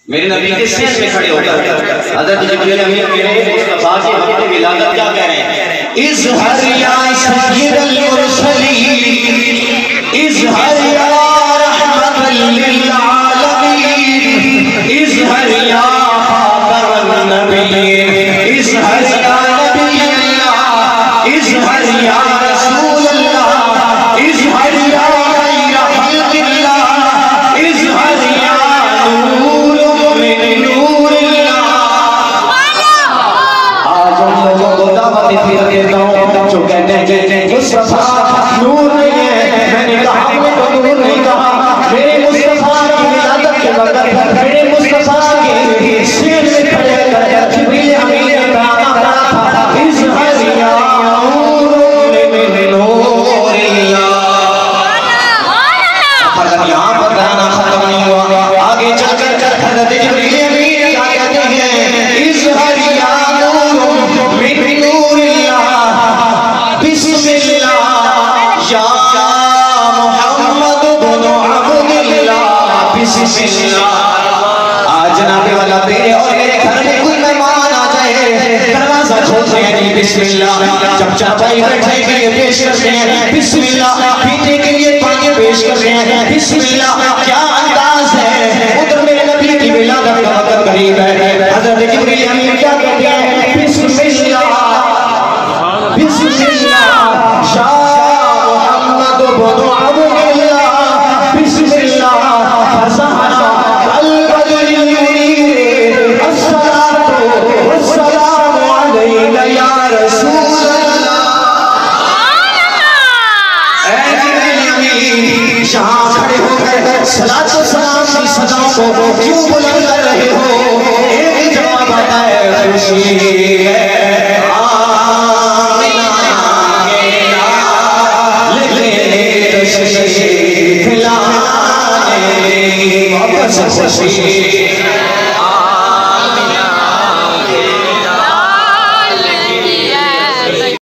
मेरे नबी के सेहत में खड़े होकर हज़रत जिब्रील अमीन मेरे मुस्तफा की हक़ विलादत क्या कह रहे हैं? इज़हर या सय्यिदल मुरसलीन, इज़हर या रहमतल लिल आलमीन, इज़हर या खातमुन नबिय्यीन, इज़हर या नबी अल्लाह, इज़हर या रसूल अल्लाह, इज़हर या खैर खल्क़िल्लाह, इज़हर या नूर मिन नूरिल्लाह। आज हम लोगों को दावत देता हूं जो कहते हैं मुस्तफा नूर नहीं है, मैंने कहा आपने नूर नहीं कहा। मेरे मुस्तफा की विलादत के वक्त मेरे मुस्तफा के सिर में खड़े कर जिब्रील अमीन ने गाना पढ़ा था, इज़हर या नूर मिन नूरिल्लाह। फर्क यहाँ पर गाना खत्म नहीं हुआ, आगे चलकर हज़रत जिब्रील अमीन क्या कहते हैं? इज़हर या नूर मिन नूरिल्लाह, बिस्मिल्लाह या मुहम्मद बिन अब्दुल्लाह, बिस्मिल्लाह। आज जनाबे वाला तेरे और मेरे घर में कोई मेहमान आ जाए, दरवाजा खोलते हैं नहीं बिस्मिल्लाह, जब चाचाई बैठे के लिए पेश करते हैं बिस्मिल्लाह, पीने के लिए पानी पेश करते हैं बिस्मिल्लाह। क्या अंदाज है, उधर मेरे नबी की विलादत का वक्त करीब है। हज़रत जिब्रील अमीन क्या कहते हैं? बिस्मिल्लाह, बिस्मिल्लाह या मुहम्मद बिन अब्दुल्लाह, बिस्मिल्लाह फज़हरा कल्बल मुनीर, अस्सलातु वस्सलामु अलैका या रसूल अल्लाह। ऐ जिब्रील अमीन यहाँ खड़े होकर सलात व सलाम की सदाओं को क्यों बुलंद कर रहे हो? एक जवाब आता है, खुशी है खुशी